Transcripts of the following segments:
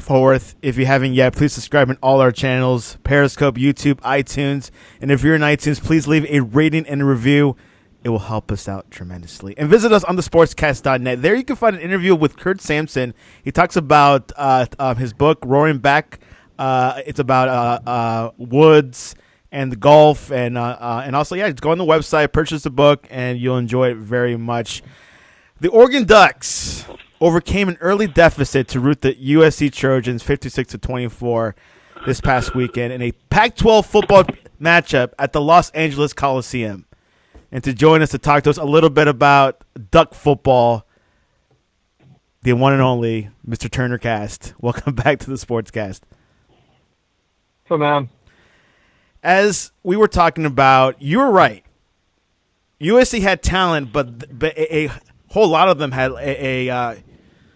4th. If you haven't yet, please subscribe on all our channels, Periscope, YouTube, iTunes. And if you're in iTunes, please leave a rating and a review. It will help us out tremendously. And visit us on thesportscast.net. There you can find an interview with Kurt Sampson. He talks about his book, Roaring Back. It's about woods and the golf. And also, just go on the website, purchase the book, and you'll enjoy it very much. The Oregon Ducks overcame an early deficit to rout the USC Trojans 56-24 this past weekend in a Pac-12 football matchup at the Los Angeles Coliseum. And to join us to talk to us a little bit about Duck football, the one and only Mr. Turner Cast. Welcome back to the Sportscast. So, man. As we were talking about, you were right. USC had talent, but a whole lot of them had a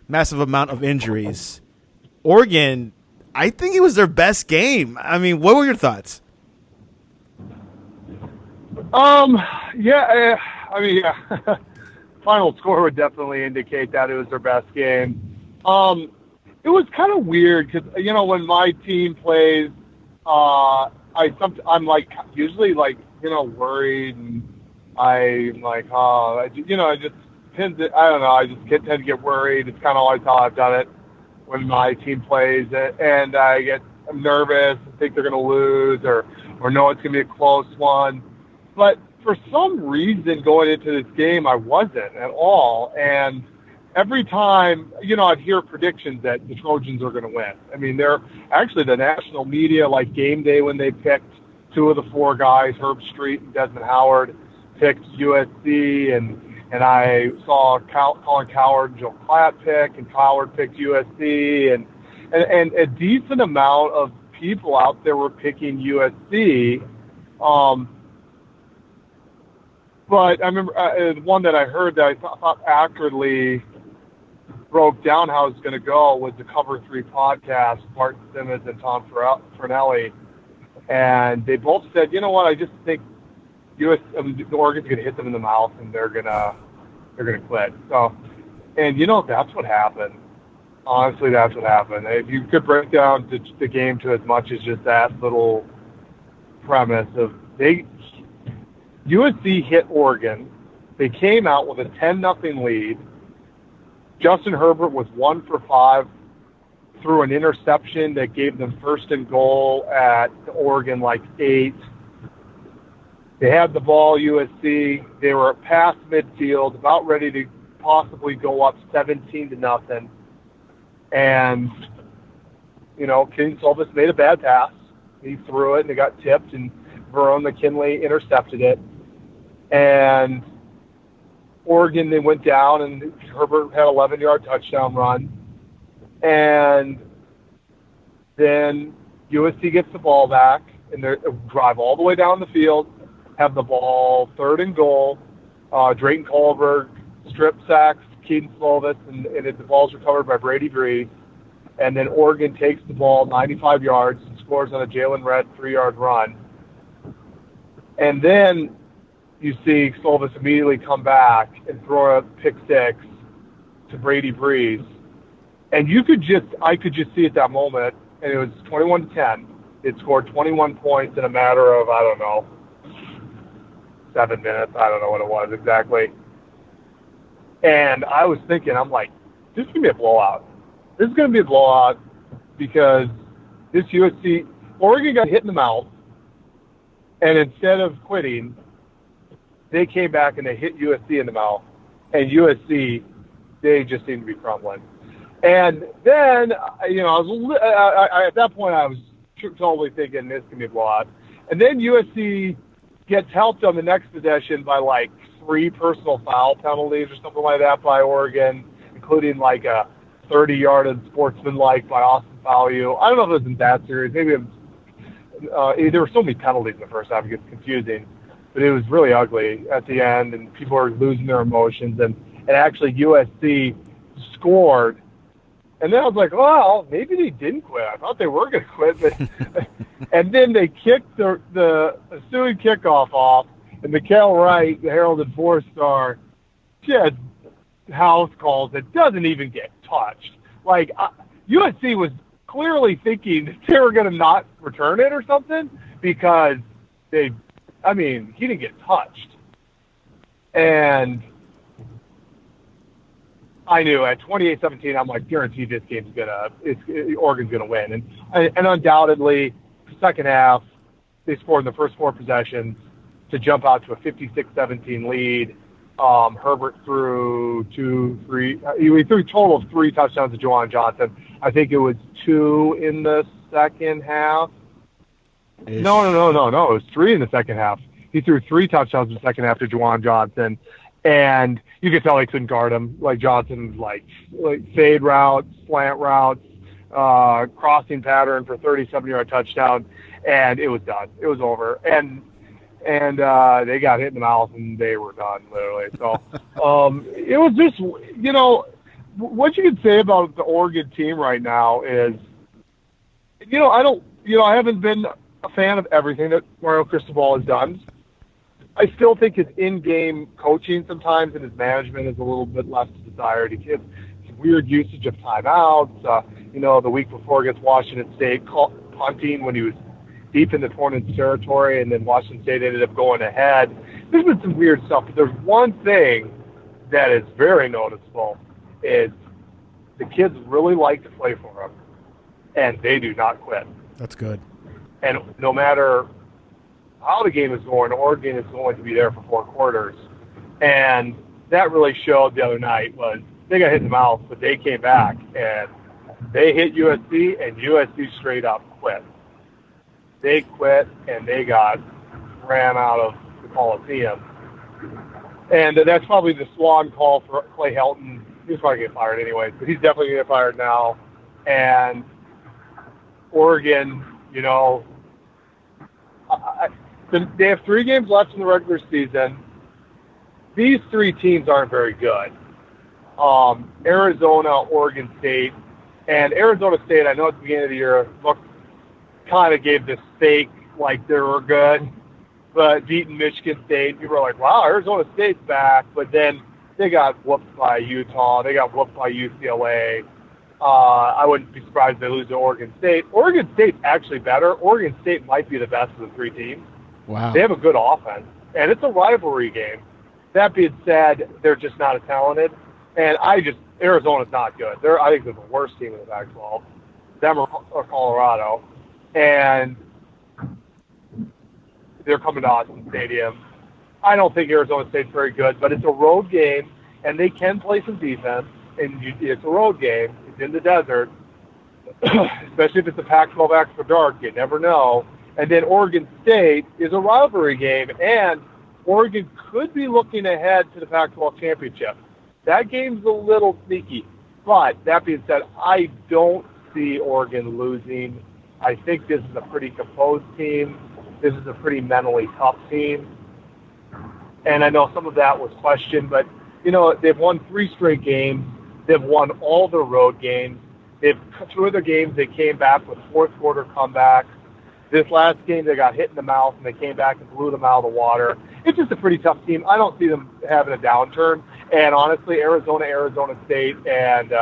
massive amount of injuries. Oregon, I think it was their best game. I mean, what were your thoughts? Yeah. Final score would definitely indicate that it was their best game. It was kind of weird because, when my team plays, I'm like usually like, worried, and I'm like, I just tend to, I don't know, I just tend to get worried. It's kind of always how I've done it when my team plays, and I'm nervous and think they're going to lose or know it's going to be a close one. But for some reason going into this game, I wasn't at all. And every time, I'd hear predictions that the Trojans are going to win. I mean, they're actually the national media, like game day when they picked two of the four guys, Herb Street and Desmond Howard, picked USC, and I saw Colin Coward and Joe Klatt pick, and Coward picked USC, and a decent amount of people out there were picking USC. But I remember one that I heard that I thought accurately broke down how it's going to go was the Cover 3 podcast, Martin Simmons and Tom Fornelli. And they both said, you know what, I just think the Oregon's going to hit them in the mouth and they're going to quit. So, and that's what happened. Honestly, that's what happened. If you could break down the game to as much as just that little premise of USC hit Oregon. They came out with a 10-0 lead. Justin Herbert was 1 for 5 threw an interception that gave them first and goal at Oregon, 8. They had the ball, USC. They were past midfield, about ready to possibly go up 17-0. And, King Solvis made a bad pass. He threw it, and it got tipped, and Verone McKinley intercepted it. And Oregon, they went down, and Herbert had an 11-yard touchdown run. And then USC gets the ball back, and they drive all the way down the field, have the ball 3rd and goal. Drayton Kohlberg strip sacks Keaton Slovis, and the ball's recovered by Brady Breeze. And then Oregon takes the ball 95 yards and scores on a Jalen Red 3-yard run. And then you see Slovis immediately come back and throw a pick 6 to Brady Breeze. And I could just see at that moment, and it was 21-10. It scored 21 points in a matter of, 7 minutes. I don't know what it was exactly. And I was thinking, I'm like, this is going to be a blowout. This is going to be a blowout because this Oregon got hit in the mouth, and instead of quitting, they came back and they hit USC in the mouth. And USC, they just seemed to be crumbling. And then, at that point, I was totally thinking this can be a blowout. And then USC gets helped on the next possession by 3 personal foul penalties or something like that by Oregon, including a 30-yard unsportsmanlike by Austin Fowler. I don't know if it was in that series. Maybe there were so many penalties in the first half, it gets confusing. But it was really ugly at the end, and people were losing their emotions. And actually, USC scored. And then I was like, well, maybe they didn't quit. I thought they were going to quit. But and then they kicked the ensuing kickoff off, and Mikael Wright, the heralded 4-star, just house calls that doesn't even get touched. USC was clearly thinking that they were going to not return it or something because he didn't get touched. And I knew at 28-17, I'm like, guaranteed this game's Oregon's gonna win. And undoubtedly, second half, they scored in the first 4 possessions to jump out to a 56-17 lead. Herbert threw he threw a total of 3 touchdowns to Juwan Johnson. I think it was 2 in the second half. Ish. No. It was 3 in the second half. He threw 3 touchdowns in the second half to Juwan Johnson. And you could tell they couldn't guard him. Like Johnson, like fade routes, slant routes, crossing pattern for 37-yard touchdown, and it was done. It was over. And they got hit in the mouth, and they were done, literally. So it was just, what you could say about the Oregon team right now is, I haven't been a fan of everything that Mario Cristobal has done. I still think his in-game coaching sometimes and his management is a little bit left to desired. He gives weird usage of timeouts. The week before against Washington State, punting when he was deep in the opponent's territory, and then Washington State ended up going ahead. There's been some weird stuff, but there's one thing that is very noticeable is the kids really like to play for him, and they do not quit. That's good. And no matter how the game is going, Oregon is going to be there for 4 quarters. And that really showed the other night was they got hit in the mouth, but they came back, and they hit USC, and USC straight up quit. They quit, and they got ran out of the Coliseum. And that's probably the swan call for Clay Helton. He's probably going to get fired anyway, but he's definitely going to get fired now. And Oregon, they have 3 games left in the regular season. These 3 teams aren't very good. Arizona, Oregon State, and Arizona State, I know at the beginning of the year, kind of gave this fake, like they were good, but beating Michigan State, people were like, wow, Arizona State's back, but then they got whooped by Utah, they got whooped by UCLA. I wouldn't be surprised if they lose to Oregon State. Oregon State's actually better. Oregon State might be the best of the 3 teams. Wow. They have a good offense, and it's a rivalry game. That being said, they're just not as talented, and Arizona's not good. I think they're the worst team in the Pac-12, them or Colorado, and they're coming to Austin Stadium. I don't think Arizona State's very good, but it's a road game, and they can play some defense, and it's a road game. It's in the desert, especially if it's a Pac-12 after dark. You never know. And then Oregon State is a rivalry game, and Oregon could be looking ahead to the Pac-12 championship. That game's a little sneaky. But that being said, I don't see Oregon losing. I think this is a pretty composed team. This is a pretty mentally tough team. And I know some of that was questioned, but, they've won 3 straight games. They've won all their road games. 2 of their games, they came back with fourth-quarter comebacks. This last game, they got hit in the mouth, and they came back and blew them out of the water. It's just a pretty tough team. I don't see them having a downturn. And honestly, Arizona State, and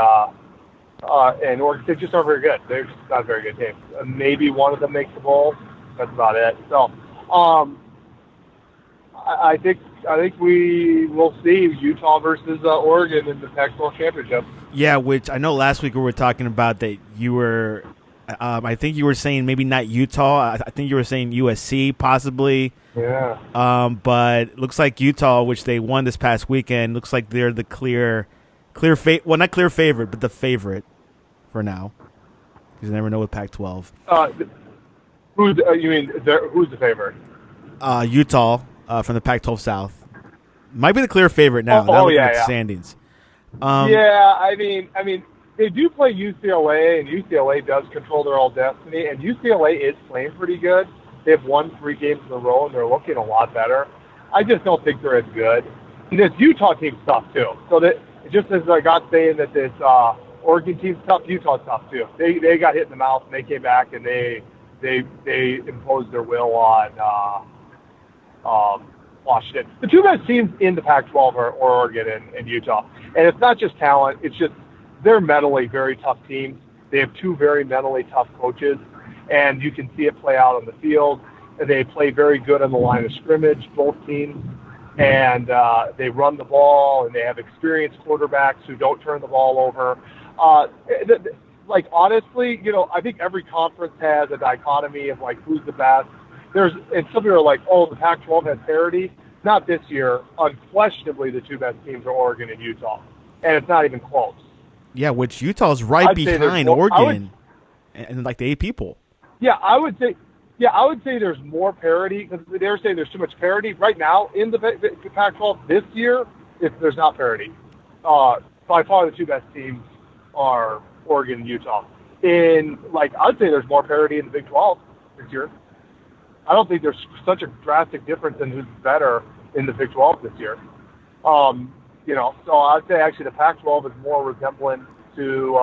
Oregon State just aren't very good. They're just not a very good team. Maybe one of them makes the bowl. That's about it. So, I think we will see Utah versus Oregon in the Pac-12 championship. Yeah, which I know last week we were talking about that you were. I think you were saying maybe not Utah. I think you were saying USC possibly. Yeah. But it looks like Utah, which they won this past weekend, looks like they're the clear not clear favorite, but the favorite for now. Because you never know with Pac-12. Who's the favorite? Utah from the Pac-12 South might be the clear favorite now. Standings. They do play UCLA, and UCLA does control their own destiny, and UCLA is playing pretty good. They've won 3 games in a row, and they're looking a lot better. I just don't think they're as good. And this Utah team's tough, too. So that just as I got saying that this Oregon team's tough, Utah's tough, too. They got hit in the mouth, and they came back, and they imposed their will on Washington. The 2 best teams in the Pac-12 are Oregon and Utah. And it's not just talent, it's just they're mentally very tough teams. They have two very mentally tough coaches, and you can see it play out on the field. They play very good on the line of scrimmage, both teams, and they run the ball, and they have experienced quarterbacks who don't turn the ball over. Like, honestly, I think every conference has a dichotomy of, like, who's the best. And some people are like, oh, the Pac-12 has parity. Not this year. Unquestionably, the two best teams are Oregon and Utah, and it's not even close. Yeah, which Utah's right behind Oregon and like the 8 people. Yeah, I would say there's more parity because they're saying there's too much parity right now in the Pac-12 this year. There's not parity. By far, the two best teams are Oregon and Utah. I'd say there's more parity in the Big 12 this year. I don't think there's such a drastic difference in who's better in the Big 12 this year. So I'd say actually the Pac-12 is more resemblant to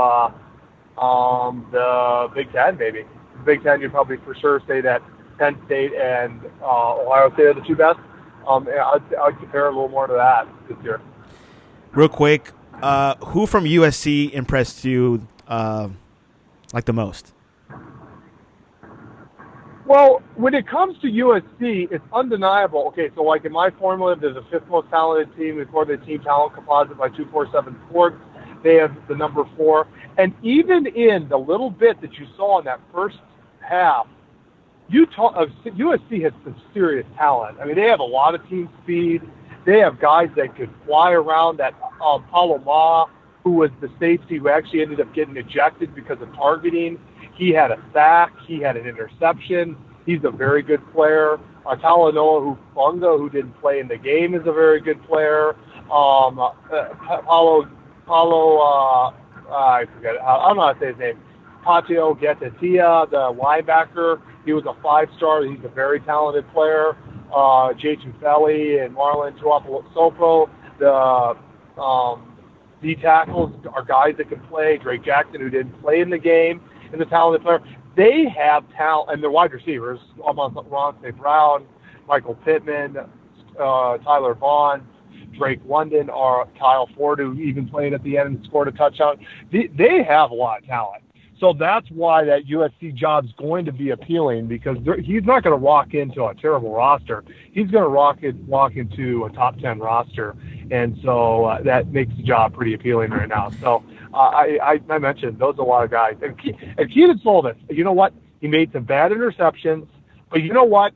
the Big 10, maybe. The Big 10, you'd probably for sure say that Penn State and Ohio State are the two best. I'd compare a little more to that this year. Real quick, who from USC impressed you like the most? Well, when it comes to USC, it's undeniable. Okay, so like in my formula, there's a fifth most talented team according to the team talent composite by 247 Sports. They have the number 4. And even in the little bit that you saw in that first half, USC has some serious talent. I mean, they have a lot of team speed. They have guys that could fly around. That Paulo Ma, who was the safety who actually ended up getting ejected because of targeting. He had a sack. He had an interception. He's a very good player. Talanoa Hufanga, who didn't play in the game, is a very good player. I forget. I don't know how to say his name. Patio Getatia, the linebacker. He was a 5-star. He's a very talented player. Jay Tufeli and Marlon Tuapolosopo, the D tackles are guys that can play. Drake Jackson, who didn't play in the game, is a talented player. They have talent, and their wide receivers, Ronte Brown, Michael Pittman, Tyler Vaughn, Drake London, or Kyle Ford, who even played at the end and scored a touchdown. They have a lot of talent. So that's why that USC job's going to be appealing, because he's not going to walk into a terrible roster. He's going to walk into a top 10 roster, and so that makes the job pretty appealing right now. So I mentioned those are a lot of guys. And Keaton Slovis, you know what? He made some bad interceptions, but you know what?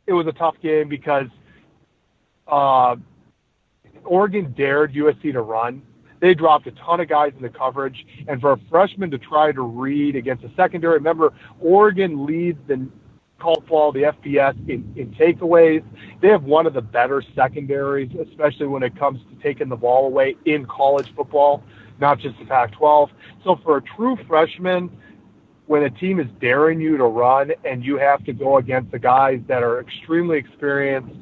It was a tough game because Oregon dared USC to run. They dropped a ton of guys in the coverage, and for a freshman to try to read against a secondary, remember, Oregon leads the call football, the FBS, in takeaways. They have one of the better secondaries, especially when it comes to taking the ball away in college football, not just the Pac-12. So for a true freshman, when a team is daring you to run and you have to go against the guys that are extremely experienced,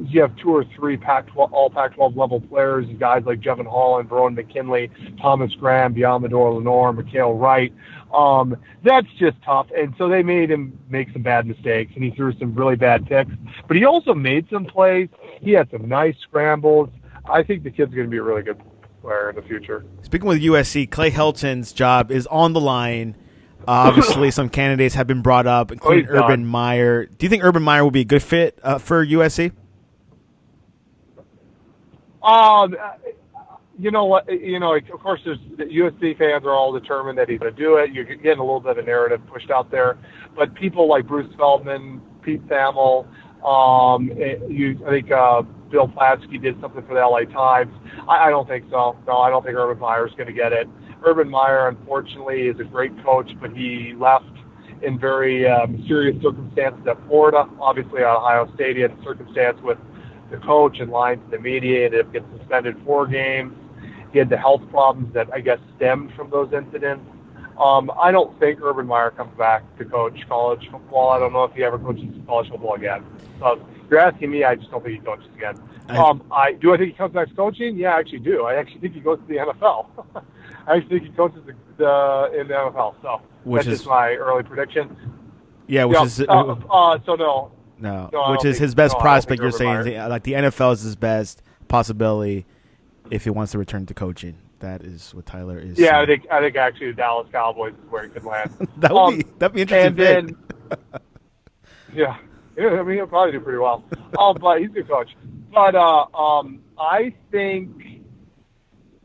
you have 2 or 3 Pac-12, all Pac-12 level players, guys like Jevon Holland, Verone McKinley, Thomas Graham, Biamador Lenore, Mikhail Wright. That's just tough. And so they made him make some bad mistakes, and he threw some really bad picks. But he also made some plays. He had some nice scrambles. I think the kid's going to be a really good player in the future. Speaking with USC, Clay Helton's job is on the line. Obviously, some candidates have been brought up, including Urban Meyer. Do you think Urban Meyer will be a good fit for USC? You know what? Of course, the USC fans are all determined that he's going to do it. You're getting a little bit of a narrative pushed out there, but people like Bruce Feldman, Pete Thamel, I think Bill Platsky did something for the LA Times. I don't think so. No, I don't think Urban Meyer is going to get it. Urban Meyer, unfortunately, is a great coach, but he left in very mysterious circumstances at Florida. Obviously, at Ohio State, he had a circumstance with the coach and lying to the media. He ended up getting suspended 4 games. He had the health problems that I guess stemmed from those incidents. I don't think Urban Meyer comes back to coach college football. I don't know if he ever coaches college football again. So if you're asking me, I just don't think he coaches again. I think he comes back to coaching? Yeah, I actually do. I actually think he goes to the NFL. I actually think he coaches in the NFL. So that's just my early prediction. Yeah, which is so no. No, which is his best prospect. You're saying like the NFL is his best possibility if he wants to return to coaching. that is what Tyler is. Yeah, saying. I think actually the Dallas Cowboys is where he could land. That'd be interesting. And then, yeah, I mean he'll probably do pretty well. But he's a good coach. But I think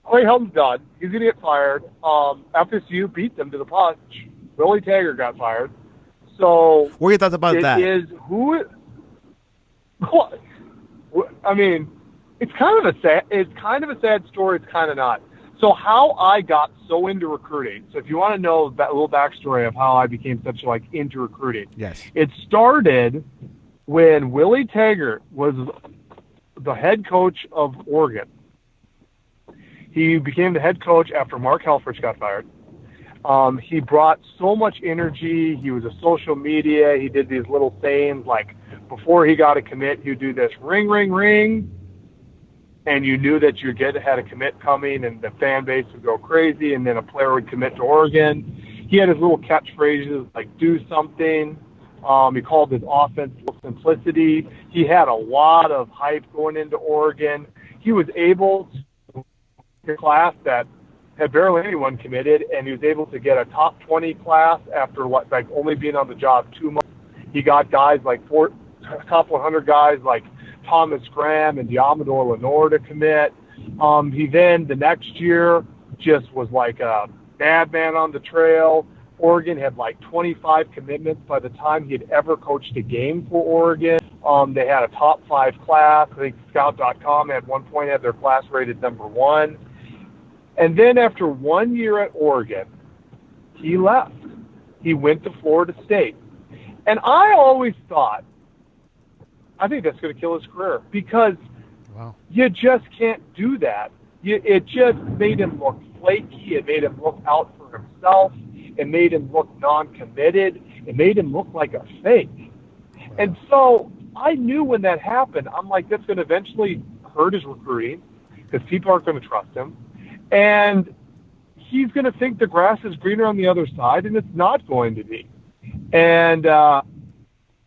Clay Helton's done. He's going to get fired. FSU beat them to the punch. Willie Taggart got fired. So what are your thoughts about that? I mean, it's kind of a sad story. It's kind of not. So how I got so into recruiting. So if you want to know that little backstory of how I became such into recruiting. Yes. It started when Willie Taggart was the head coach of Oregon. He became the head coach after Mark Helfrich got fired. He brought so much energy. He was a social media. He did these little sayings like before he got a commit, he would do this ring, ring, ring. And you knew that you had a commit coming and the fan base would go crazy and then a player would commit to Oregon. He had his little catchphrases like do something. He called his offense simplicity. He had a lot of hype going into Oregon. He was able to get a class that had barely anyone committed, and he was able to get a top 20 class after only being on the job 2 months. He got guys like top 100 guys like Thomas Graham and Diamador Lenore to commit. He then the next year just was like a madman on the trail. Oregon had like 25 commitments by the time he had ever coached a game for Oregon. They had a top 5 class. I think Scout.com at one point had their class rated number 1. And then after 1 year at Oregon, he left. He went to Florida State. And I always thought, I think that's going to kill his career because you just can't do that. It just made him look flaky. It made him look out for himself. It made him look non-committed. It made him look like a fake. Wow. And so I knew when that happened, I'm like, that's going to eventually hurt his recruiting because people aren't going to trust him. And he's going to think the grass is greener on the other side, and it's not going to be. And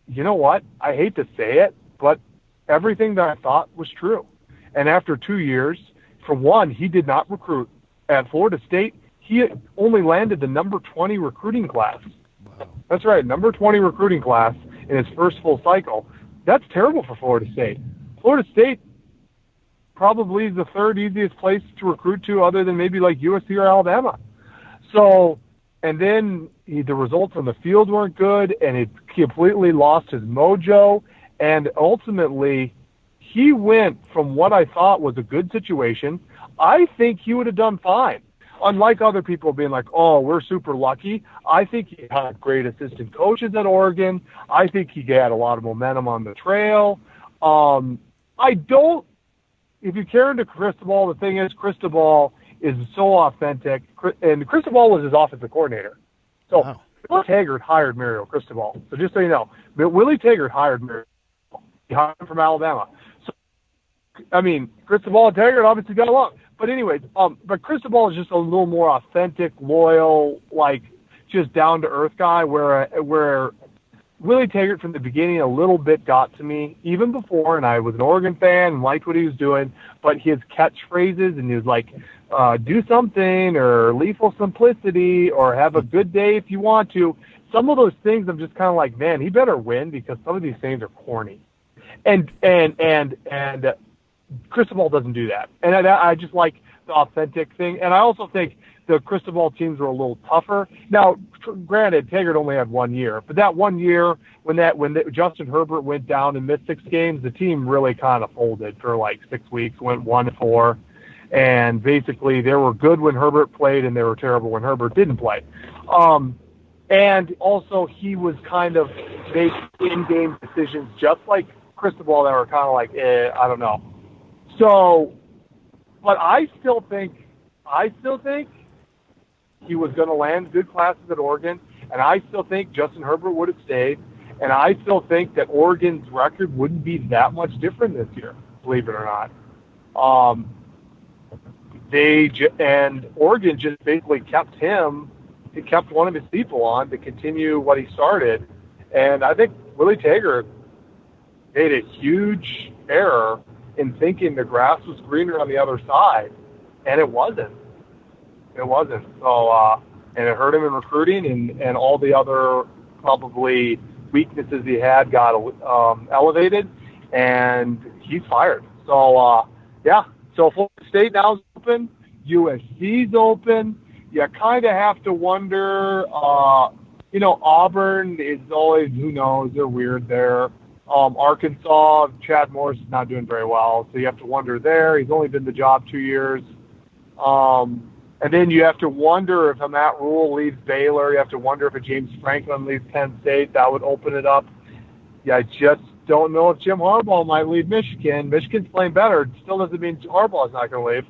you know what? I hate to say it, but everything that I thought was true. And after 2 years, for one, he did not recruit. At Florida State, he only landed the number 20 recruiting class. Wow. That's right, number 20 recruiting class in his first full cycle. That's terrible for Florida State. Florida State probably is the third easiest place to recruit to other than maybe like USC or Alabama. So, and then the results on the field weren't good, and it completely lost his mojo. And ultimately, he went from what I thought was a good situation. I think he would have done fine. Unlike other people being like, oh, we're super lucky. I think he had great assistant coaches at Oregon. I think he had a lot of momentum on the trail. If you care into Cristobal, the thing is, Cristobal is so authentic. And Cristobal was his offensive coordinator. So wow. Willie Taggart hired Mario Cristobal. So just so you know, Willie Taggart hired Mario. He hired him from Alabama. So, I mean, Cristobal and Taggart obviously got along. But anyways, but Cristobal is just a little more authentic, loyal, like just down-to-earth guy, where Willie Taggart from the beginning a little bit got to me, even before, and I was an Oregon fan and liked what he was doing, but his catchphrases, and he was like, do something, or lethal simplicity, or have a good day if you want to. Some of those things I'm just kind of like, man, he better win because some of these things are corny. And Cristobal doesn't do that. And I just like the authentic thing. And I also think the Cristobal teams were a little tougher. Now, granted, Taggart only had 1 year, but that 1 year when Justin Herbert went down and missed 6 games, the team really kind of folded for like 6 weeks, went 1-4. And basically they were good when Herbert played and they were terrible when Herbert didn't play. And also he was kind of making in-game decisions just like Cristobal that were kind of like, I don't know. So, but I still think he was going to land good classes at Oregon, and I still think Justin Herbert would have stayed, and I still think that Oregon's record wouldn't be that much different this year, believe it or not. And Oregon just basically kept one of his people on to continue what he started, and I think Willie Taggart made a huge error in thinking the grass was greener on the other side, and it wasn't. It wasn't. So, and it hurt him in recruiting, and all the other probably weaknesses he had got elevated, and he's fired. So, yeah. So Florida State now is open. USC's open. You kind of have to wonder. Auburn is always, who knows, they're weird there. Arkansas, Chad Morris is not doing very well, so you have to wonder there. He's only been in the job 2 years. And then you have to wonder if a Matt Rule leaves Baylor. You have to wonder if a James Franklin leaves Penn State. That would open it up. Yeah, I just don't know if Jim Harbaugh might leave Michigan. Michigan's playing better. It still doesn't mean Harbaugh's not going to leave.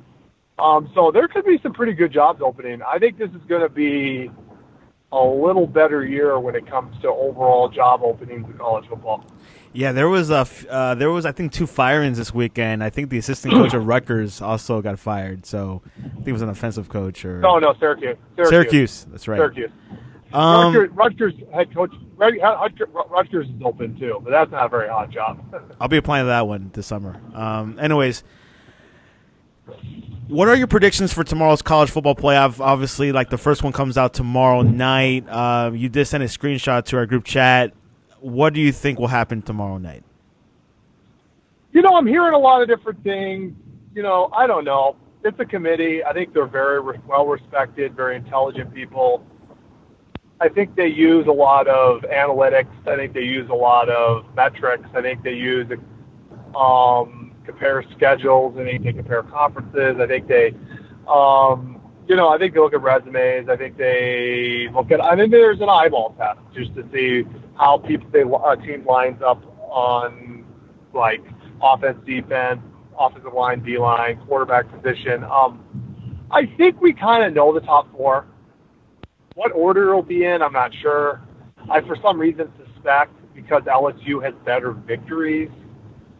So there could be some pretty good jobs opening. I think this is going to be a little better year when it comes to overall job openings in college football. Yeah, there was I think 2 firings this weekend. I think the assistant coach of Rutgers also got fired. So I think it was an offensive coach or no, Syracuse. Syracuse, that's right. Syracuse. Rutgers head coach. Rutgers is open too, but that's not a very hot job. I'll be applying to that one this summer. Anyways, what are your predictions for tomorrow's college football playoff? Obviously, like the first one comes out tomorrow night. You did send a screenshot to our group chat. What do you think will happen tomorrow night? I'm hearing a lot of different things. I don't know. It's a committee. I think they're very well-respected, very intelligent people. I think they use a lot of analytics. I think they use a lot of metrics. I think they use compare schedules. I think they compare conferences. I think they, I think they look at resumes. I think there's an eyeball test just to see how team lines up on like offense, defense, offensive line, D-line, quarterback position. I think we kind of know the top 4. What order it'll be in, I'm not sure. I, for some reason, suspect because LSU has better victories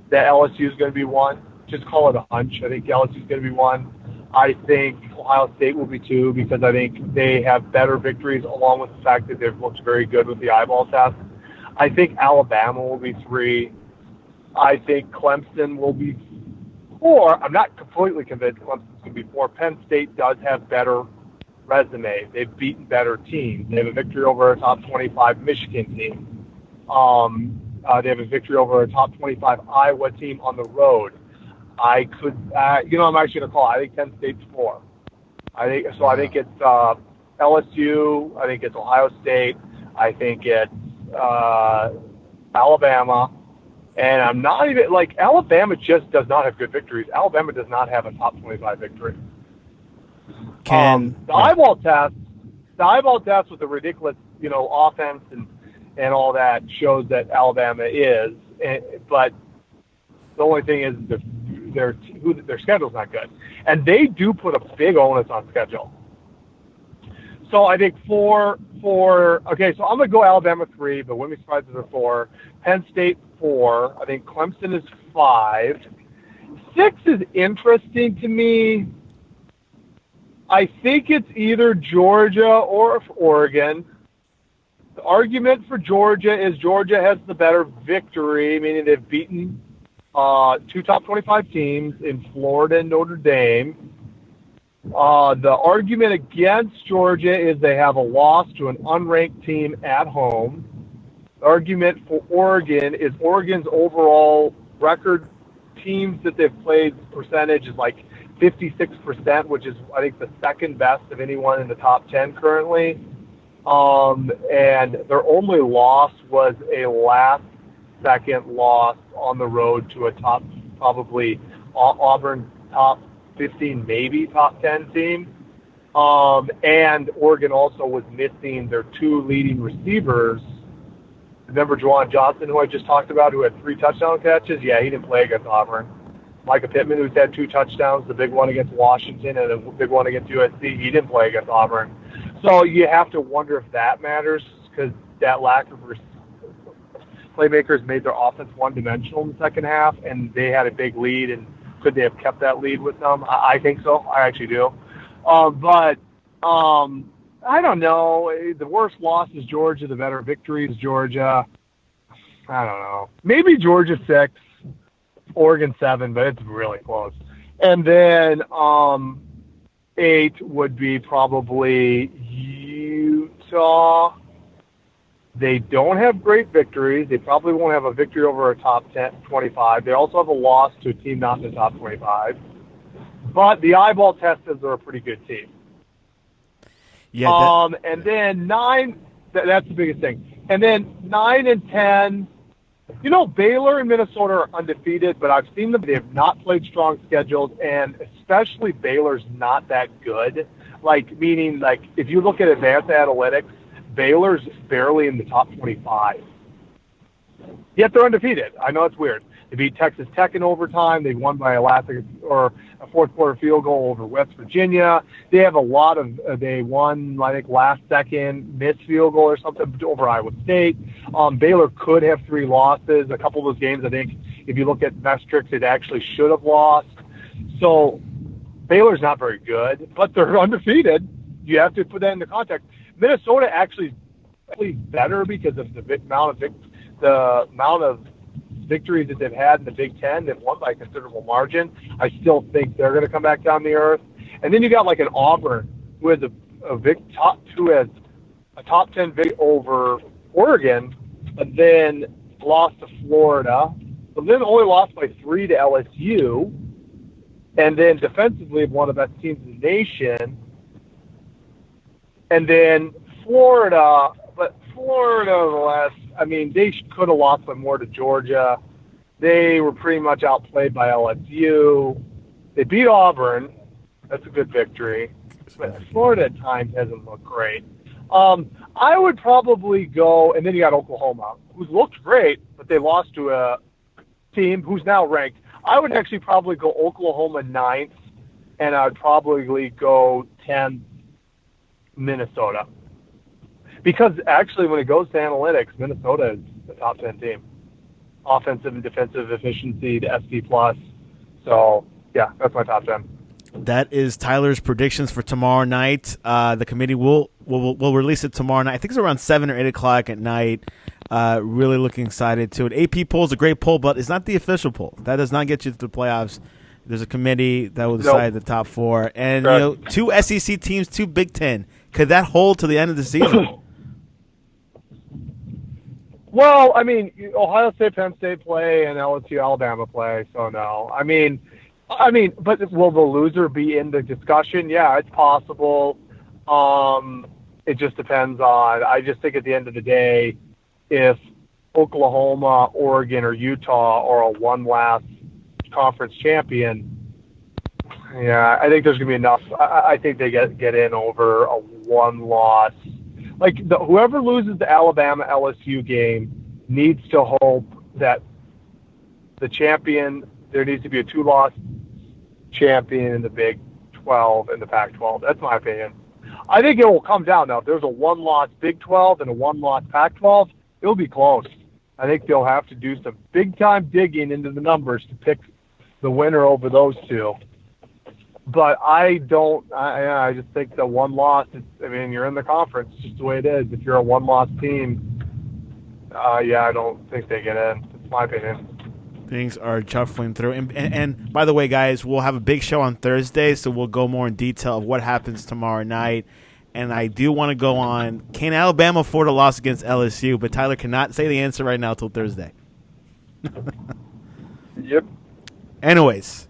that LSU is going to be 1. Just call it a hunch. I think LSU is going to be 1. I think Ohio State will be 2 because I think they have better victories along with the fact that they've looked very good with the eyeball test. I think Alabama will be 3. I think Clemson will be 4. I'm not completely convinced Clemson's going to be 4. Penn State does have better resume. They've beaten better teams. They have a victory over a top 25 Michigan team. They have a victory over a top 25 Iowa team on the road. I'm actually going to call it. I think Penn State's 4. I think it's LSU. I think it's Ohio State. I think it's Alabama. And I'm not even, Alabama just does not have good victories. Alabama does not have a top 25 victory. The eyeball test with the ridiculous, offense and all that shows that Alabama is. But the only thing is their schedule's not good. And they do put a big onus on schedule. So I think okay, so I'm going to go Alabama 3, but wouldn't be surprised if they're 4. Penn State 4. I think Clemson is 5. 6 is interesting to me. I think it's either Georgia or Oregon. The argument for Georgia is Georgia has the better victory, meaning they've beaten 2 top 25 teams in Florida and Notre Dame. The argument against Georgia is they have a loss to an unranked team at home. The argument for Oregon is Oregon's overall record teams that they've played percentage is like 56%, which is, I think, the second best of anyone in the top 10 currently. And their only loss was a last-second loss on the road to a top, probably Auburn top 15, maybe top 10 team. And Oregon also was missing their 2 leading receivers. Remember Juwan Johnson, who I just talked about, who had 3 touchdown catches? Yeah, he didn't play against Auburn. Micah Pittman, who's had 2 touchdowns, the big one against Washington and a big one against USC, he didn't play against Auburn. So you have to wonder if that matters because that lack of playmakers made their offense one-dimensional in the second half, and they had a big lead, and could they have kept that lead with them? I think so. I actually do. But I don't know. The worst loss is Georgia. The better victory is Georgia. I don't know. Maybe Georgia 6. Oregon 7, but it's really close. And then 8 would be probably Utah. They don't have great victories. They probably won't have a victory over a top 25. They also have a loss to a team not in the top 25. But the eyeball test is they're a pretty good team. Yeah. And then 9, that's the biggest thing. And then 9 and 10, Baylor and Minnesota are undefeated, but I've seen them. They have not played strong schedules, and especially Baylor's not that good. Meaning, if you look at advanced analytics, Baylor's barely in the top 25. Yet they're undefeated. I know it's weird. They beat Texas Tech in overtime. They won by a fourth quarter field goal over West Virginia. They have they won, I think, last second missed field goal or something over Iowa State. Baylor could have 3 losses. A couple of those games, I think, if you look at metrics, it actually should have lost. So Baylor's not very good, but they're undefeated. You have to put that into context. Minnesota actually is better because of the amount of victories that they've had in the Big Ten. They've won by a considerable margin. I still think they're going to come back down the earth. And then you got an Auburn who has a top 10 victory over Oregon, but then lost to Florida, but then only lost by 3 to LSU, and then defensively one of the best teams in the nation. And then Florida, they could have lost by more to Georgia. They were pretty much outplayed by LSU. They beat Auburn. That's a good victory. But Florida at times hasn't looked great. I would probably go, and then you got Oklahoma, who's looked great, but they lost to a team who's now ranked. I would actually probably go Oklahoma 9th, and I would probably go 10th Minnesota. Because actually, when it goes to analytics, Minnesota is the top 10 team. Offensive and defensive efficiency, the SP+. So, yeah, that's my top 10. That is Tyler's predictions for tomorrow night. The committee will release it tomorrow night. I think it's around 7 or 8 o'clock at night. Really looking excited to it. AP poll is a great poll, but it's not the official poll. That does not get you to the playoffs. There's a committee that will decide the top 4. And, 2 SEC teams, 2 Big Ten. Could that hold to the end of the season? Well, Ohio State, Penn State play, and LSU Alabama play, so no. But will the loser be in the discussion? Yeah, it's possible. It just depends on. I just think at the end of the day, if Oklahoma, Oregon, or Utah are a one-last conference champion, yeah, I think there's going to be enough. I think they get in over a one-loss. Whoever loses the Alabama LSU game needs to hope that the champion, there needs to be a 2-loss champion in the Big 12 and the Pac-12. That's my opinion. I think it will come down now. If there's a 1-loss Big 12 and a 1-loss Pac-12, it'll be close. I think they'll have to do some big-time digging into the numbers to pick the winner over those 2. But I just think the 1 loss, you're in the conference. It's just the way it is. If you're a 1-loss team, I don't think they get in. That's my opinion. Things are shuffling through. And by the way, guys, we'll have a big show on Thursday, so we'll go more in detail of what happens tomorrow night. And I do want to go on, can Alabama afford a loss against LSU? But Tyler cannot say the answer right now until Thursday. Yep. Anyways,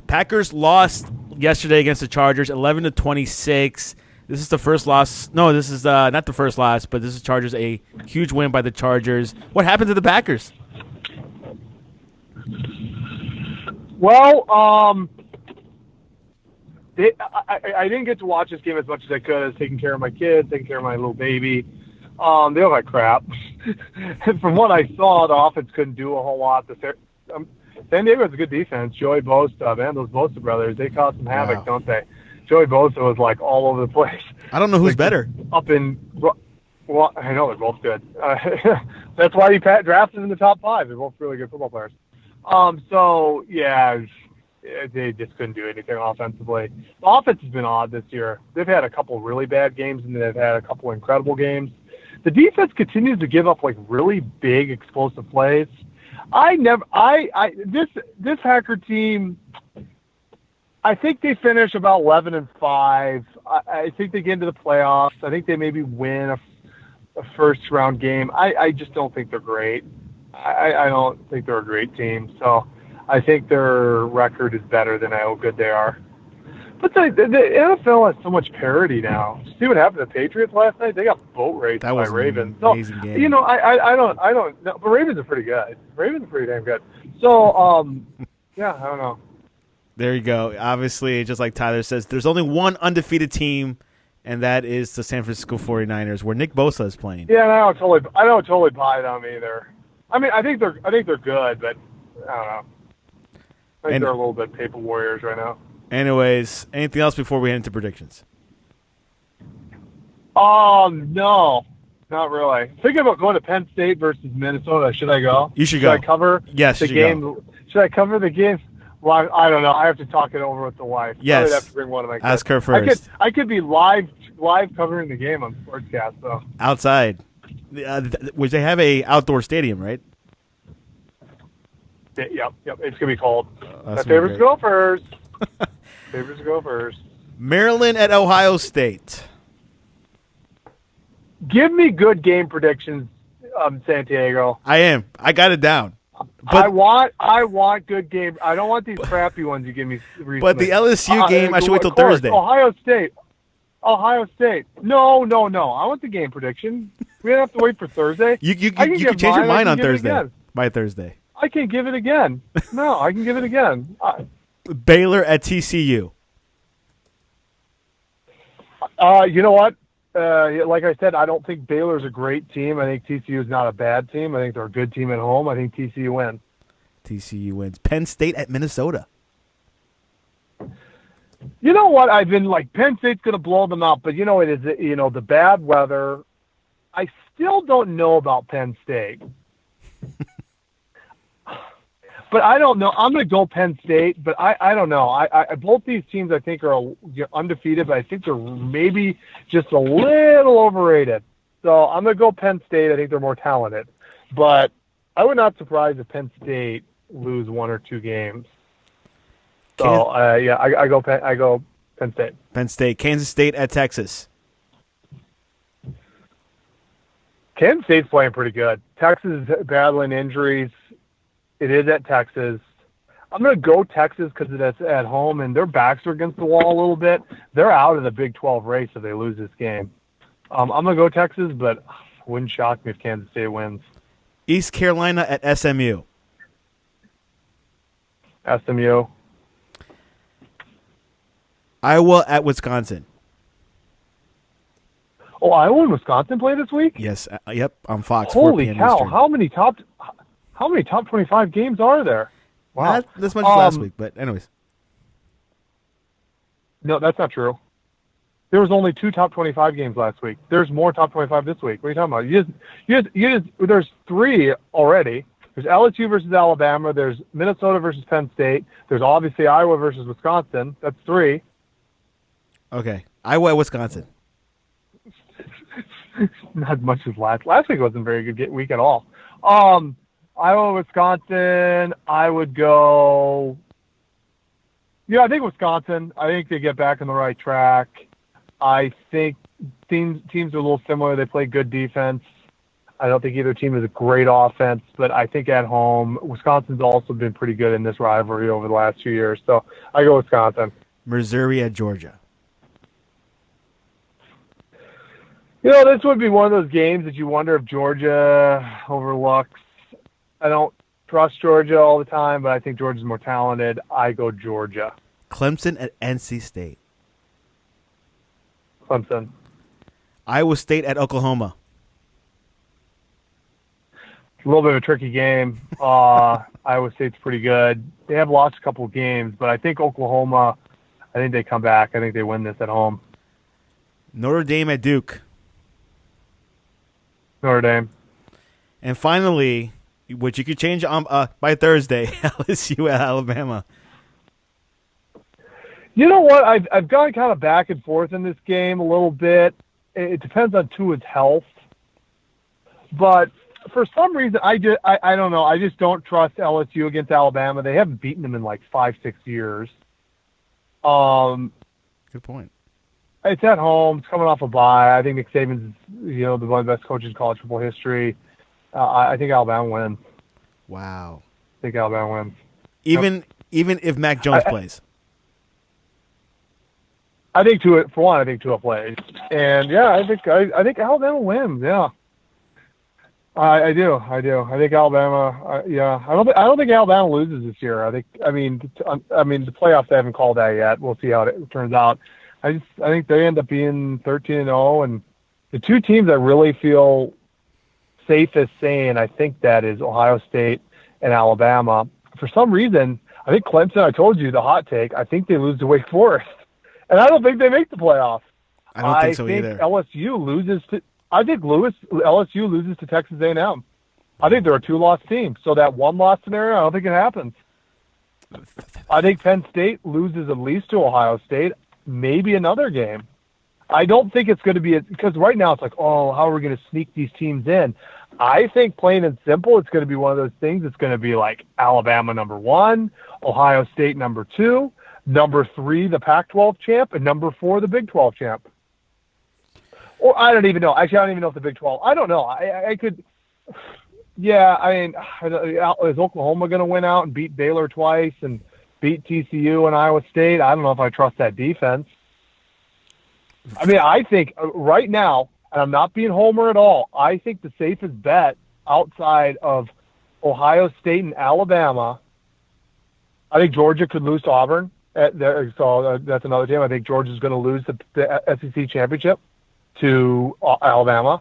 Packers lost yesterday against the Chargers, 11-26. This is the first loss. No, this is not the first loss, but this is Chargers, a huge win by the Chargers. What happened to the Packers? Well, I didn't get to watch this game as much as I could. I was taking care of my kids, taking care of my little baby. They look like crap. From what I saw, the offense couldn't do a whole lot. San Diego has a good defense. Joey Bosa, man, those Bosa brothers, they cause some havoc, don't they? Joey Bosa was all over the place. I don't know who's better. Well, I know they're both good. That's why you drafted in the top 5. They're both really good football players. So, yeah, they just couldn't do anything offensively. The offense has been odd this year. They've had a couple really bad games, and they've had a couple incredible games. The defense continues to give up, really big, explosive plays. This Packer team, I think they finish about 11-5. I think they get into the playoffs. I think they maybe win a first-round game. I just don't think they're great. I don't think they're a great team. So I think their record is better than how good they are. But the NFL has so much parity now. See what happened to the Patriots last night? They got boat raced by Ravens. An amazing game. You know, I don't know. But Ravens are pretty good. Ravens are pretty damn good. So, yeah, I don't know. There you go. Obviously, just like Tyler says, there's only one undefeated team, and that is the San Francisco 49ers, where Nick Bosa is playing. Yeah, and I don't totally buy them either. I mean, I think they're good, but I don't know. I think they're a little bit paper warriors right now. Anyways, anything else before we head into predictions? No, not really. Thinking about going to Penn State versus Minnesota. Should I go? You should go. Should I cover the game? Go. Should I cover the game? Well, I don't know. I have to talk it over with the wife. Yes. I'd have to bring one of my kids. Ask her first. I could be live covering the game on Sportscast, though. Outside. Which they have a outdoor stadium, right? Yep. It's going to be cold. My favorite's Gophers. Favorites Gophers. Maryland at Ohio State. Give me good game predictions, Santiago. I got it down. But I want good game. I don't want these crappy ones you give me recently. But the LSU game, I should wait till Thursday. Ohio State. No. I want the game prediction. We don't have to wait for Thursday. You can change your mind on Thursday. By Thursday. I can give it again. No, I can give it again. Baylor at TCU. You know what? Like I said, I don't think Baylor's a great team. I think TCU is not a bad team. I think they're a good team at home. I think TCU wins. TCU wins. Penn State at Minnesota. You know what? I've been like, Penn State's going to blow them out, but it is, the bad weather. I still don't know about Penn State. But I don't know. I'm going to go Penn State, but I don't know. I both these teams I think are undefeated, but I think they're maybe just a little overrated. So I'm going to go Penn State. I think they're more talented. But I would not be surprised if Penn State lose one or two games. So I go Penn State. Penn State. Kansas State at Texas. Kansas State's playing pretty good. Texas is battling injuries. It is at Texas. I'm going to go Texas because it's at home, and their backs are against the wall a little bit. They're out of the Big 12 race if they lose this game. I'm going to go Texas, but it wouldn't shock me if Kansas State wins. East Carolina at SMU. SMU. Iowa at Wisconsin. Oh, Iowa and Wisconsin play this week? Yes. Yep. On Fox. Holy 4 p.m. cow! Eastern. How many top 25 games are there? Wow. Not this much as last week, but anyways. No, that's not true. There was only 2 top 25 games last week. There's more top 25 this week. What are you talking about? There's 3 already. There's LSU versus Alabama. There's Minnesota versus Penn State. There's obviously Iowa versus Wisconsin. That's 3. Okay. Iowa at Wisconsin. Not much as last week wasn't a very good week at all. Iowa, Wisconsin, I would go. Yeah, I think Wisconsin. I think they get back on the right track. I think teams are a little similar. They play good defense. I don't think either team is a great offense, but I think at home, Wisconsin's also been pretty good in this rivalry over the last few years. So I go Wisconsin. Missouri at Georgia. This would be one of those games that you wonder if Georgia overlooks. I don't trust Georgia all the time, but I think Georgia's more talented. I go Georgia. Clemson at NC State. Clemson. Iowa State at Oklahoma. A little bit of a tricky game. Iowa State's pretty good. They have lost a couple of games, but I think Oklahoma, I think they come back. I think they win this at home. Notre Dame at Duke. Notre Dame. And finally, which you could change by Thursday, LSU at Alabama. You know what? I've gone kind of back and forth in this game a little bit. It depends on Tua's health. But for some reason, I don't know. I just don't trust LSU against Alabama. They haven't beaten them in like 5-6 years. Good point. It's at home. It's coming off a bye. I think Nick Saban's, one of the best coaches in college football history. I think Alabama wins. Wow. I think Alabama wins. Even if Mac Jones plays. I think Tua plays, and I think Alabama wins. Yeah, I do. I think Alabama. I don't think Alabama loses this year. The playoffs they haven't called that yet. We'll see how it turns out. I think they end up being 13-0, and the two teams I really feel safest saying I think that is Ohio State and Alabama. For some reason, I think Clemson. I told you the hot take. I think they lose to Wake Forest. And I don't think they make the playoffs. I don't think so either. LSU loses to. I think LSU loses to Texas A&M. I think they're a 2-loss team. So that 1-loss scenario, I don't think it happens. I think Penn State loses at least to Ohio State, maybe another game. I don't think it's going to be because right now it's like, oh, how are we going to sneak these teams in? I think plain and simple, it's going to be one of those things. It's going to be like Alabama number 1, Ohio State number 2. Number 3, the Pac-12 champ, and number 4, the Big 12 champ. Or I don't even know. Actually, I don't even know if the Big 12. I don't know. I could. Yeah, is Oklahoma going to win out and beat Baylor twice and beat TCU and Iowa State? I don't know if I trust that defense. I think right now, and I'm not being homer at all, I think the safest bet outside of Ohio State and Alabama, I think Georgia could lose to Auburn. So that's another team. I think Georgia's going to lose the SEC championship to Alabama.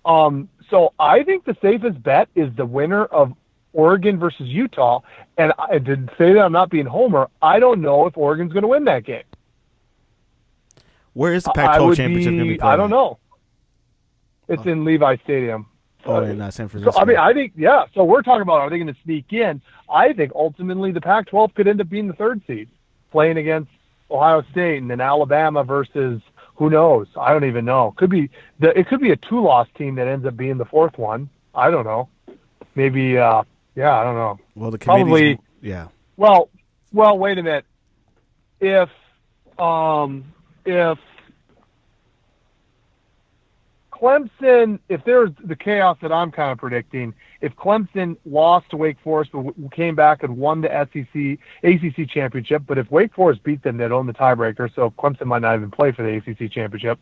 So I think the safest bet is the winner of Oregon versus Utah. And I did say that I'm not being homer. I don't know if Oregon's going to win that game. Where is the Pac-12 championship going to be played? I don't know. It's in Levi Stadium. In San Francisco. So, I think, yeah. So we're talking about, are they going to sneak in? I think ultimately the Pac-12 could end up being the 3rd seed, playing against Ohio State, and then Alabama versus who knows? I don't even know. It could be a 2-loss team that ends up being the 4th one. I don't know. Maybe. I don't know. Well, the committee's, yeah. Well, wait a minute. If Clemson, if there's the chaos that I'm kind of predicting, if Clemson lost to Wake Forest but came back and won the ACC championship, but if Wake Forest beat them, they'd own the tiebreaker, so Clemson might not even play for the ACC championship.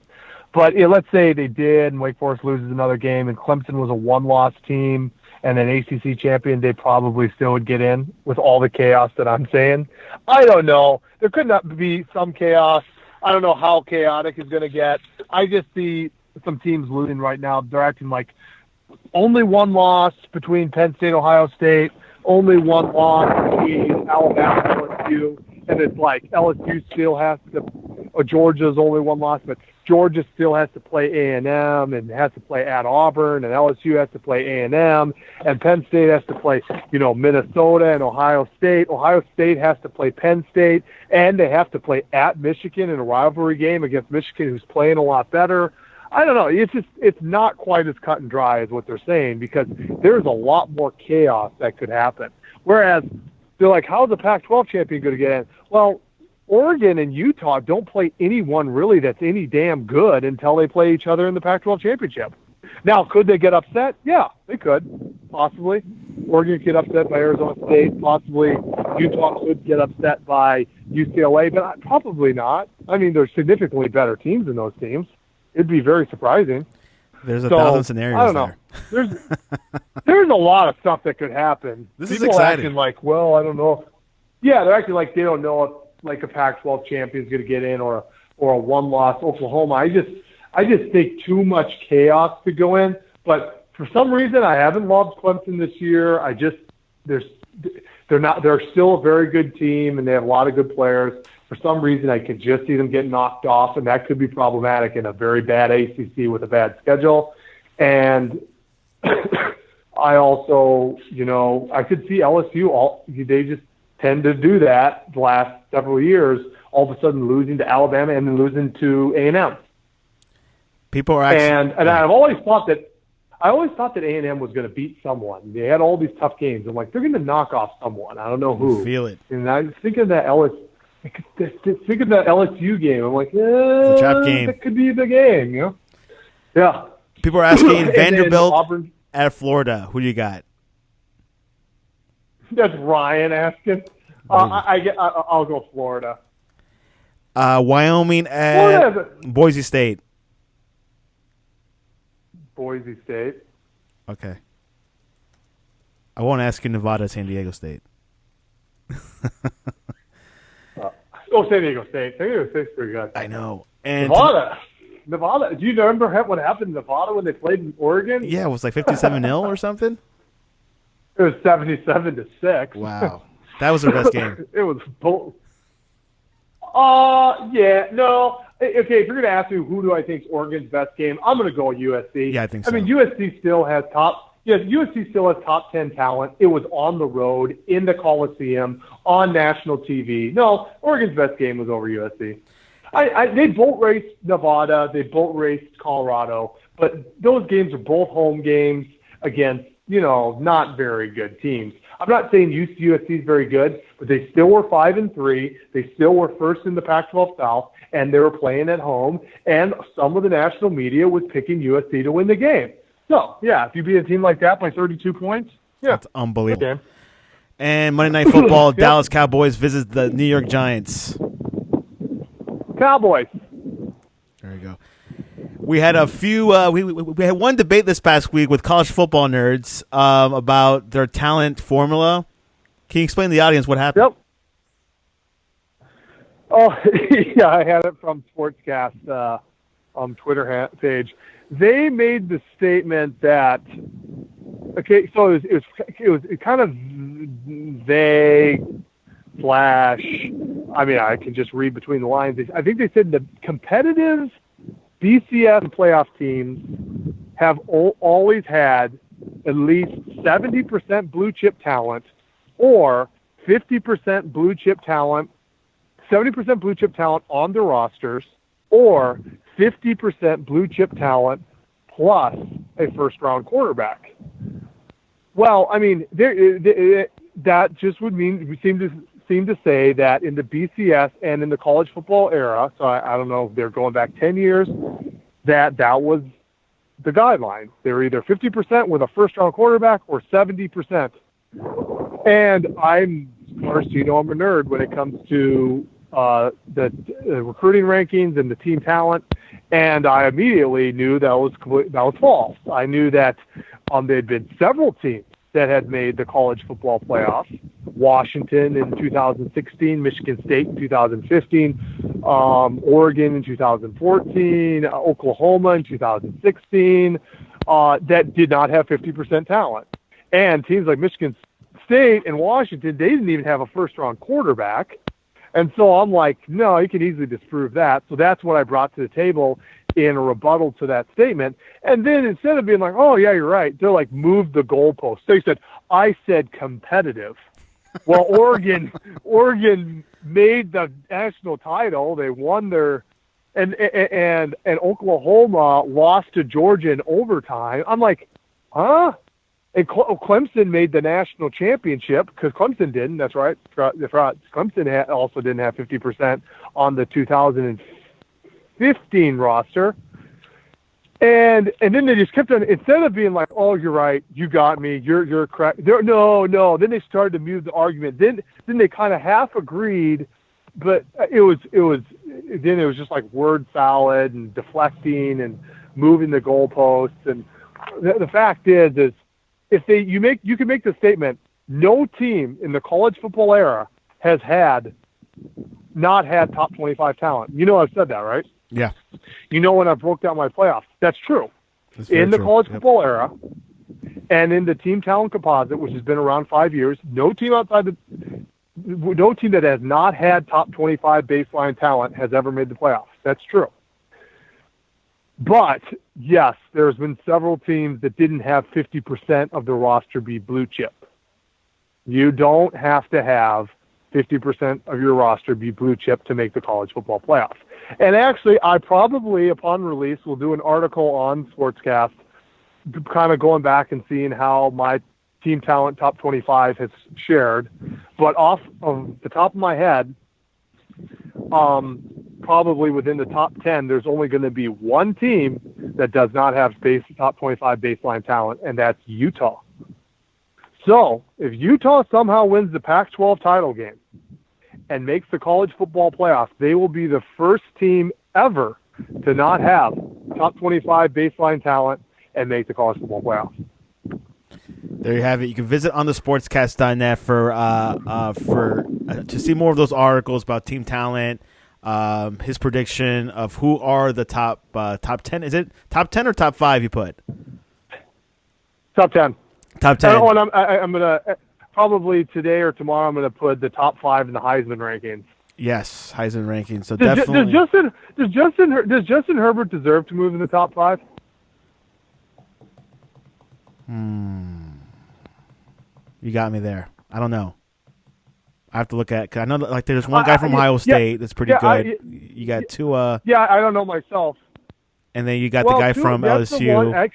But let's say they did, and Wake Forest loses another game, and Clemson was a 1-loss team and an ACC champion, they probably still would get in with all the chaos that I'm saying. I don't know. There could not be some chaos. I don't know how chaotic it's going to get. I just see some teams losing right now. They're acting like only 1 loss between Penn State, Ohio State, only 1 loss between Alabama and LSU, and it's like LSU still has to, or Georgia's only 1 loss, but Georgia still has to play A&M and has to play at Auburn, and LSU has to play A&M, and Penn State has to play, Minnesota and Ohio State. Ohio State has to play Penn State, and they have to play at Michigan in a rivalry game against Michigan, who's playing a lot better. I don't know. It's not quite as cut and dry as what they're saying, because there's a lot more chaos that could happen. Whereas they're like, how's the Pac-12 champion going to get in? Well, Oregon and Utah don't play anyone really that's any damn good until they play each other in the Pac-12 championship. Now, could they get upset? Yeah, they could, possibly. Oregon could get upset by Arizona State. Possibly Utah could get upset by UCLA, but probably not. There's significantly better teams than those teams. It'd be very surprising. There's 1,000 scenarios. I don't know. There's a lot of stuff that could happen. This is exciting. Acting like, well, I don't know. Yeah, they're acting like they don't know if like a Pac-12 champion is going to get in or a 1-loss Oklahoma. I just think too much chaos could go in. But for some reason, I haven't loved Clemson this year. They're still a very good team, and they have a lot of good players. For some reason, I could just see them get knocked off, and that could be problematic in a very bad ACC with a bad schedule. And I also, I could see LSU, they just tend to do that the last several years, all of a sudden losing to Alabama and then losing to A&M. People are actually... And I've always thought that A&M was going to beat someone. They had all these tough games. I'm like, they're going to knock off someone. I don't know who. Feel it. And I was thinking that LSU. Think of the LSU game. I'm like, It's a trap game. That could be the game, you know? Yeah. People are asking And then Vanderbilt Auburn. at Florida. Who do you got? That's Ryan asking. I'll go Florida. Wyoming at Florida. Boise State. Boise State. Okay. I won't ask you Nevada, San Diego State. San Diego State. San Diego State's pretty good. I know. And Nevada. Do you remember what happened in Nevada when they played in Oregon? Yeah, it was like 57-0 or something. It was 77-6. Wow, that was their best game. It was both. Yeah, no. Okay, if you're going to ask me who do I think is Oregon's best game, I'm going to go USC. Yeah, I think so. I mean, USC still has USC still has top 10 talent. It was on the road, in the Coliseum, on national TV. No, Oregon's best game was over USC. They boat raced Nevada. They boat raced Colorado. But those games are both home games against, not very good teams. I'm not saying USC is very good, but they still were 5-3. They still were first in the Pac-12 South, and they were playing at home. And some of the national media was picking USC to win the game. So, yeah, if you beat a team like that by 32 points, yeah. That's unbelievable. Okay. And Monday Night Football, Dallas Cowboys visits the New York Giants. Cowboys. There you go. We had a few. We had one debate this past week with college football nerds about their talent formula. Can you explain to the audience what happened? Yep. Oh, yeah, I had it from Sportscast on Twitter page. They made the statement that so it was kind of vague / I mean, I can just read between the lines. I think they said the competitive BCS playoff teams have always had at least 70% blue chip talent or 50% blue chip talent, 70% blue chip talent on their rosters, or 50% blue chip talent plus a first-round quarterback. Well, I mean, that just would mean we seem to say that in the BCS and in the college football era, so I don't know if they're going back 10 years, that was the guideline. They were either 50% with a first-round quarterback or 70%. And of course, I'm a nerd when it comes to the recruiting rankings and the team talent, and I immediately knew that was false. I knew that there'd been several teams that had made the college football playoffs. Washington in 2016, Michigan State in 2015, Oregon in 2014, Oklahoma in 2016, that did not have 50% talent. And teams like Michigan State and Washington, they didn't even have a first-round quarterback. And so I'm like, no, you can easily disprove that. So that's what I brought to the table in a rebuttal to that statement. And then instead of being like, oh, yeah, you're right, they're like, moved the goalpost. They said, I said competitive. Well, Oregon made the national title. They won their and Oklahoma lost to Georgia in overtime. I'm like, huh? And Clemson made the national championship because Clemson didn't. That's right. Clemson also didn't have 50% on the 2015 roster. And then they just kept on, instead of being like, oh, you're right, you got me, you're correct. No. Then they started to move the argument. Then they kind of half agreed, but it was just like word salad and deflecting and moving the goalposts. And the fact is if you can make the statement, no team in the college football era has not had top 25 talent. I've said that, right? Yeah. When I broke down my playoffs, that's true. In the college football era and in the team talent composite, which has been around 5 years, no team that has not had top 25 baseline talent has ever made the playoffs. That's true. But, yes, there's been several teams that didn't have 50% of the roster be blue chip. You don't have to have 50% of your roster be blue chip to make the college football playoff. And actually, I probably, upon release, will do an article on Sportscast kind of going back and seeing how my team talent top 25 has shared. But off of the top of my head, probably within the top 10, there's only going to be one team that does not have top 25 baseline talent, and that's Utah. So if Utah somehow wins the Pac-12 title game and makes the college football playoffs, they will be the first team ever to not have top 25 baseline talent and make the college football playoffs. There you have it. You can visit on the sportscast.net to see more of those articles about team talent, his prediction of who are the top 10. Is it top 10 or top 5 you put? Top 10. Top 10. And I'm going to probably today or tomorrow I'm going to put the top 5 in the Heisman rankings. Yes, Heisman rankings. So does definitely. Does Justin Herbert deserve to move in the top 5? You got me there. I don't know. I have to look at, because I know that, like, there's one guy from Ohio State that's pretty good. You got Tua. Yeah, I don't know myself. And then you got the guy from LSU.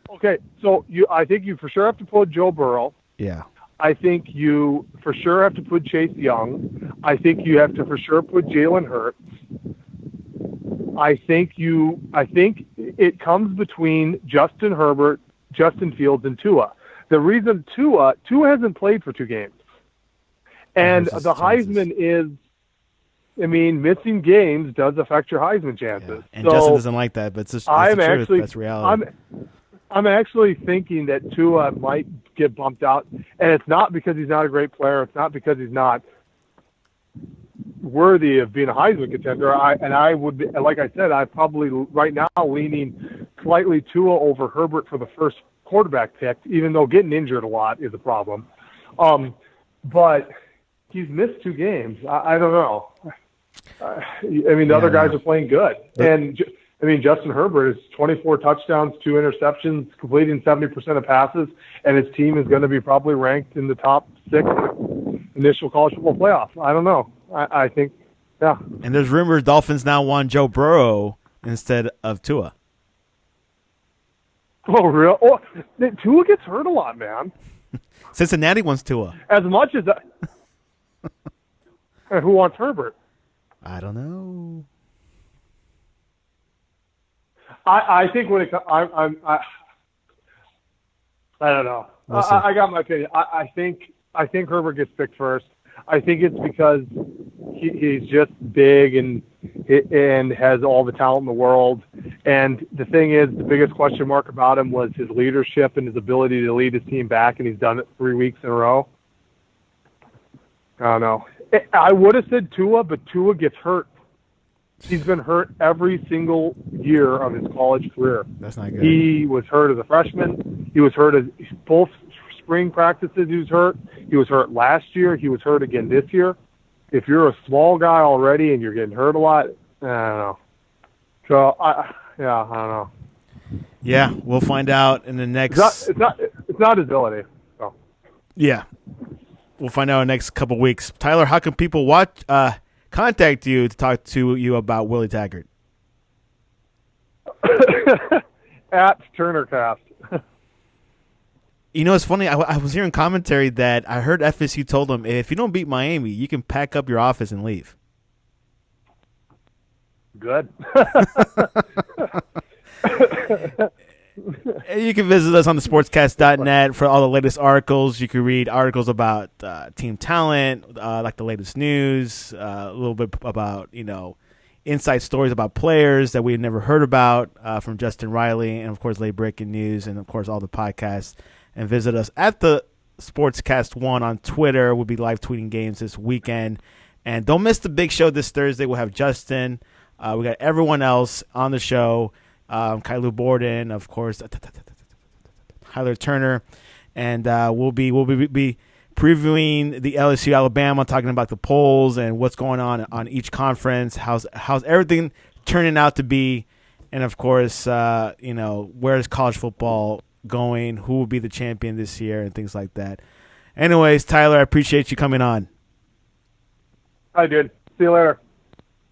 Okay, so I think you for sure have to put Joe Burrow. Yeah. I think you for sure have to put Chase Young. I think you have to for sure put Jalen Hurts. I think it comes between Justin Herbert, Justin Fields, and Tua. The reason Tua hasn't played for 2 games. And the Heisman is, missing games does affect your Heisman chances. Yeah. And Justin doesn't like that, but it's just the truth. That's reality. I'm actually thinking that Tua might get bumped out, and it's not because he's not a great player. It's not because he's not worthy of being a Heisman contender. I would be, like I said, I'm probably right now leaning slightly Tua over Herbert for the first quarterback pick, even though getting injured a lot is a problem. But he's missed 2 games. I don't know. The other guys are playing good. And, Justin Herbert is 24 touchdowns, 2 interceptions, completing 70% of passes, and his team is going to be probably ranked in the top 6 initial college football playoffs. I don't know. I think, yeah. And there's rumors Dolphins now want Joe Burrow instead of Tua. Oh, real? Oh, Tua gets hurt a lot, man. Cincinnati wants Tua. As much as who wants Herbert? I don't know. I think when it I don't know. I got my opinion. I think Herbert gets picked first. I think it's because he's just big and has all the talent in the world. And the thing is, the biggest question mark about him was his leadership and his ability to lead his team back, and he's done it 3 weeks in a row. I don't know. I would have said Tua, but Tua gets hurt. He's been hurt every single year of his college career. That's not good. He was hurt as a freshman. He was hurt as both spring practices. He was hurt. He was hurt last year. He was hurt again this year. If you're a small guy already and you're getting hurt a lot, I don't know. So I don't know. Yeah, we'll find out in the next. It's not his ability. So. Yeah, we'll find out in the next couple weeks. Tyler, how can people contact you to talk to you about Willie Taggart? At TurnerCast. It's funny. I was hearing commentary that I heard FSU told him, if you don't beat Miami, you can pack up your office and leave. Good. You can visit us on the sportscast.net for all the latest articles. You can read articles about team talent, like the latest news, a little bit about, inside stories about players that we had never heard about from Justin Riley, and, of course, late breaking news, and, of course, all the podcasts. And visit us at the Sportscast1 on Twitter. We'll be live tweeting games this weekend. And don't miss the big show this Thursday. We'll have Justin. We got everyone else on the show. Kylu Borden, of course, Tyler Turner, and we'll be previewing the LSU Alabama, talking about the polls and what's going on each conference. How's everything turning out to be, and of course, where's college football going? Who will be the champion this year, and things like that. Anyways, Tyler, I appreciate you coming on. I did. See you later.